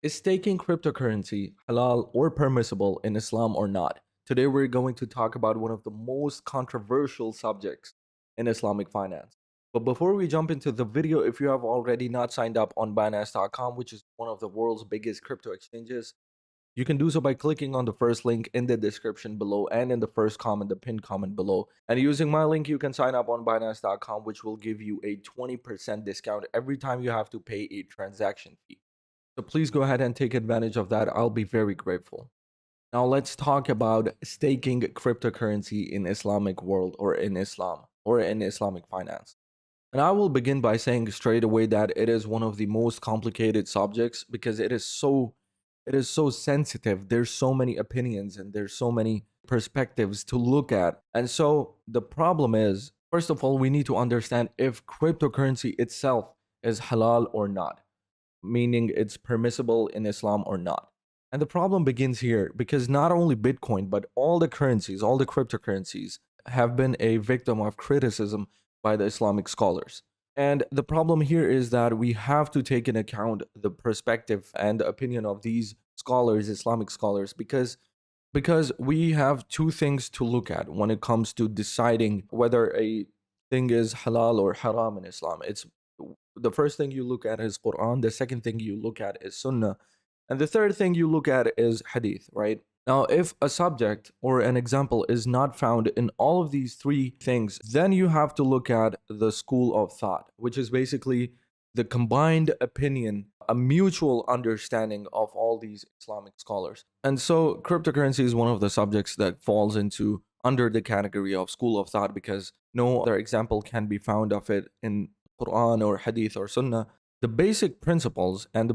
Is staking cryptocurrency halal or permissible in Islam or not? Today we're going to talk about one of the most controversial subjects in Islamic finance. But before we jump into the video, if you have already not signed up on Binance.com, which is one of the world's biggest crypto exchanges, you can do so by clicking on the first link in the description below and in the first comment, the pinned comment below. And using my link, you can sign up on Binance.com, which will give you a 20% discount every time you have to pay a transaction fee. So please go ahead and take advantage of that. I'll be very grateful. Now let's talk about staking cryptocurrency in Islamic world or in Islam or in Islamic finance. And I will begin by saying straight away that it is one of the most complicated subjects because it is so sensitive. There's so many opinions and there's so many perspectives to look at. And so the problem is, first of all, we need to understand if cryptocurrency itself is halal or not, meaning it's permissible in Islam or not. And the problem begins here because not only Bitcoin, but all the currencies, all the cryptocurrencies have been a victim of criticism by the Islamic scholars. And the problem here is that we have to take into account the perspective and the opinion of these scholars, Islamic scholars, because we have two things to look at when it comes to deciding whether a thing is halal or haram in Islam. It's the first thing you look at is Quran, the second thing you look at is Sunnah, and the third thing you look at is Hadith, right? Now, if a subject or an example is not found in all of these three things, then you have to look at the school of thought, which is basically the combined opinion, a mutual understanding of all these Islamic scholars. And so cryptocurrency is one of the subjects that falls into under the category of school of thought because no other example can be found of it in Quran or Hadith or Sunnah. The basic principles and the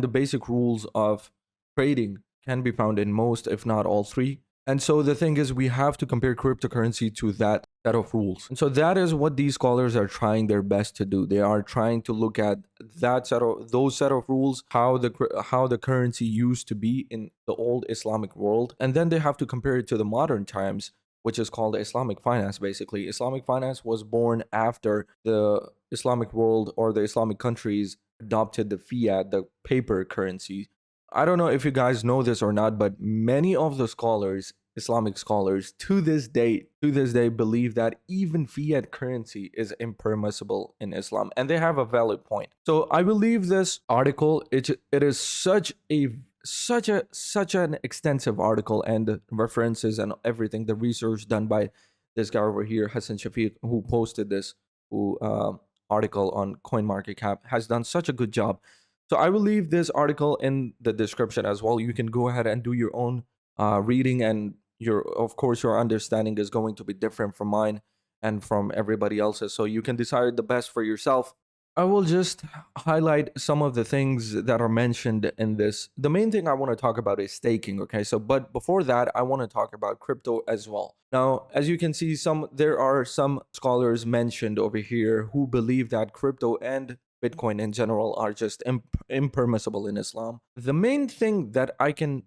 basic rules of trading can be found in most, if not all three. And so the thing is, we have to compare cryptocurrency to that set of rules. And so that is what these scholars are trying their best to do. They are trying to look at those set of rules, how the currency used to be in the old Islamic world, and then they have to compare it to the modern times, which is called Islamic finance. Basically, Islamic finance was born after the Islamic world or the Islamic countries adopted the fiat, the paper currency. I don't know if you guys know this or not, but many of the scholars, Islamic scholars, to this day, believe that even fiat currency is impermissible in Islam, and they have a valid point. So I believe this article, it is such an extensive article and references and everything, the research done by this guy over here, Hassan Shafiq, who posted this article on CoinMarketCap, has done such a good job. So I will leave this article in the description as well. You can go ahead and do your own reading, and of course your understanding is going to be different from mine and from everybody else's. So you can decide the best for yourself. I will just highlight some of the things that are mentioned in this. The main thing I want to talk about is staking, okay? So, but before that, I want to talk about crypto as well. Now, as you can see, there are some scholars mentioned over here who believe that crypto and Bitcoin in general are just impermissible in Islam. The main thing that I can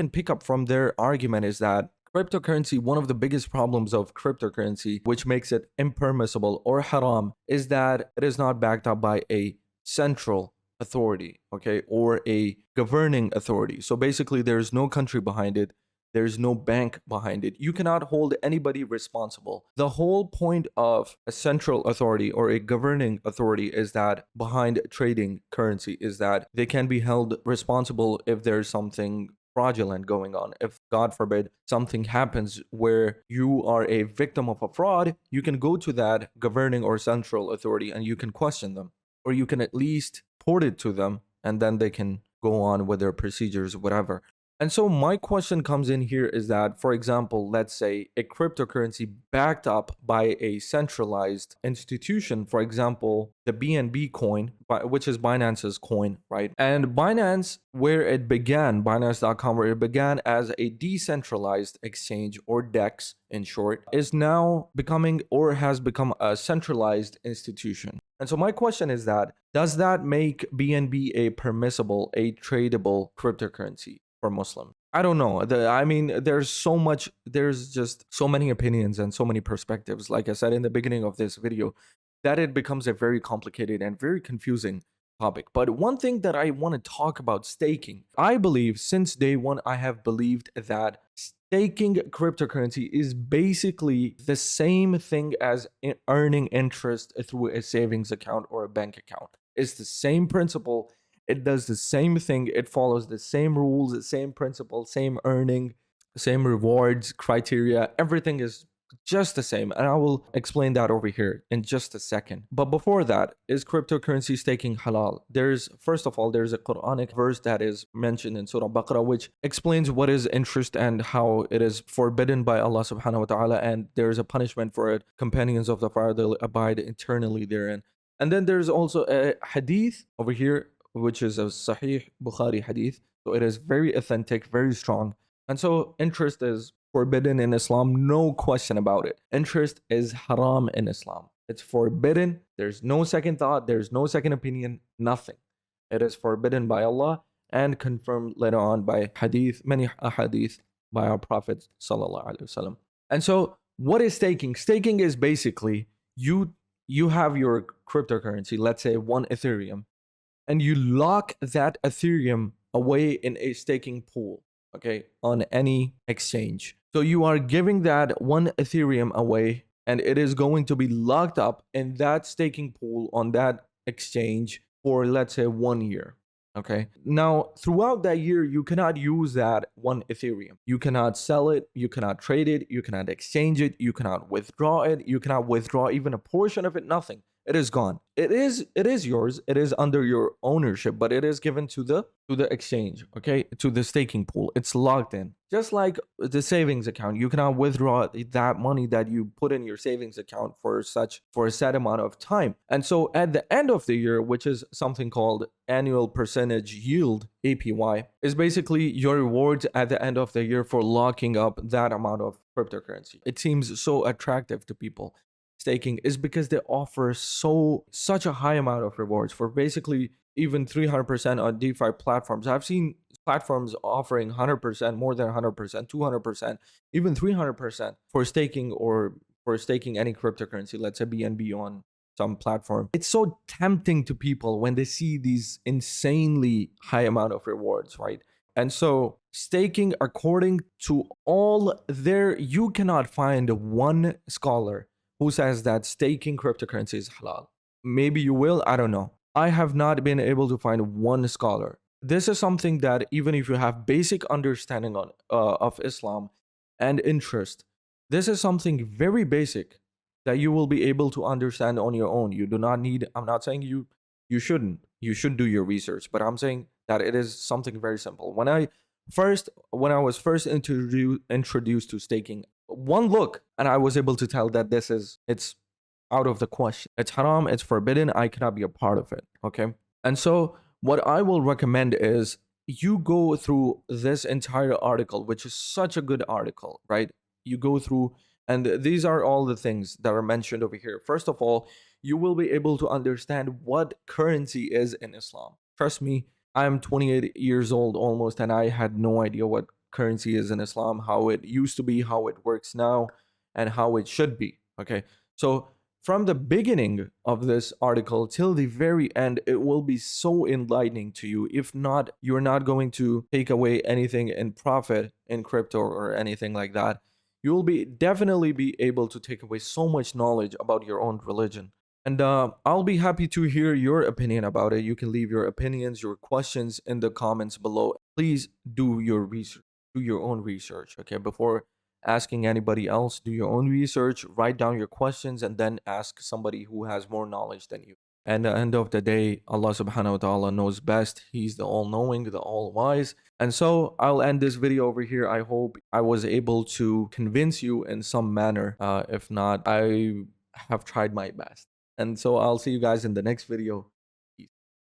pick up from their argument is that cryptocurrency, one of the biggest problems of cryptocurrency, which makes it impermissible or haram, is that it is not backed up by a central authority, okay, or a governing authority. So basically, there's no country behind it. There's no bank behind it. You cannot hold anybody responsible. The whole point of a central authority or a governing authority is that behind trading currency is that they can be held responsible if there's something fraudulent going on. If, God forbid, something happens where you are a victim of a fraud, you can go to that governing or central authority and you can question them, or you can at least report it to them, and then they can go on with their procedures, whatever. And so my question comes in here is that, for example, let's say a cryptocurrency backed up by a centralized institution, for example, the BNB coin, which is Binance's coin, right? And Binance, where it began, Binance.com, where it began as a decentralized exchange, or DEX in short, is now becoming or has become a centralized institution. And so my question is that, does that make BNB a permissible, a tradable cryptocurrency for Muslims? I don't know. I mean, there's just so many opinions and so many perspectives, like I said in the beginning of this video, that it becomes a very complicated and very confusing topic. But one thing that I want to talk about staking, I believe since day one, I have believed that staking cryptocurrency is basically the same thing as earning interest through a savings account or a bank account. It's the same principle. It does the same thing. It follows the same rules, the same principle, same earning, same rewards, criteria. Everything is just the same, and I will explain that over here in just a second. But before that, is cryptocurrency staking halal? There's, first of all, there's a Quranic verse that is mentioned in Surah Baqarah, which explains what is interest and how it is forbidden by Allah subhanahu wa ta'ala, and there's a punishment for it. Companions of the fire, they'll abide eternally therein. And then there's also a hadith over here, which is a Sahih Bukhari hadith. So it is very authentic, very strong. And so interest is forbidden in Islam, no question about it. Interest is haram in Islam. It's forbidden. There's no second thought, there's no second opinion, nothing. It is forbidden by Allah and confirmed later on by hadith, many hadith by our Prophet sallallahu alaihi wasallam. And so what is staking? Staking is basically you have your cryptocurrency, let's say 1 Ethereum, and you lock that Ethereum away in a staking pool, okay, on any exchange. So you are giving that 1 Ethereum away, and it is going to be locked up in that staking pool on that exchange for, let's say, 1 year. Okay. Now, throughout that year, you cannot use that 1 Ethereum. You cannot sell it. You cannot trade it. You cannot exchange it. You cannot withdraw it. You cannot withdraw even a portion of it. Nothing. It is gone. It is yours. It is under your ownership, but it is given to the exchange, okay, to the staking pool. It's locked in. Just like the savings account, you cannot withdraw that money that you put in your savings account for a set amount of time. And so at the end of the year, which is something called annual percentage yield, APY, is basically your rewards at the end of the year for locking up that amount of cryptocurrency. It seems so attractive to people. Staking is because they offer such a high amount of rewards for basically even 300% on DeFi platforms. I've seen platforms offering 100%, more than 100%, 200%, even 300% for staking or for staking any cryptocurrency, let's say BNB on some platform. It's so tempting to people when they see these insanely high amount of rewards, right? And so staking, according to all there, you cannot find one scholar who says that staking cryptocurrency is halal. Maybe you will, I don't know. I have not been able to find one scholar. This is something that even if you have basic understanding of Islam and interest, this is something very basic that you will be able to understand on your own. You do not need, I'm not saying you shouldn't. You should do your research, but I'm saying that it is something very simple. When I was first introduced to staking, one look and I was able to tell that it's out of the question. It's haram, it's forbidden, I cannot be a part of it, okay? And so what I will recommend is you go through this entire article, which is such a good article, right? You go through, and these are all the things that are mentioned over here. First of all, you will be able to understand what currency is in Islam. Trust me, I'm 28 years old almost, and I had no idea what currency is in Islam, how it used to be, how it works now, and how it should be. Okay, so from the beginning of this article till the very end, it will be so enlightening to you. If not, you're not going to take away anything in profit in crypto or anything like that. You will definitely be able to take away so much knowledge about your own religion. And I'll be happy to hear your opinion about it. You can leave your opinions, your questions in the comments below. Please do your research, do your own research, okay? Before asking anybody else, do your own research, write down your questions, and then ask somebody who has more knowledge than you. And at the end of the day, Allah subhanahu wa ta'ala knows best. He's the all-knowing, the all-wise. And so I'll end this video over here. I hope I was able to convince you in some manner. If not, I have tried my best. And so I'll see you guys in the next video.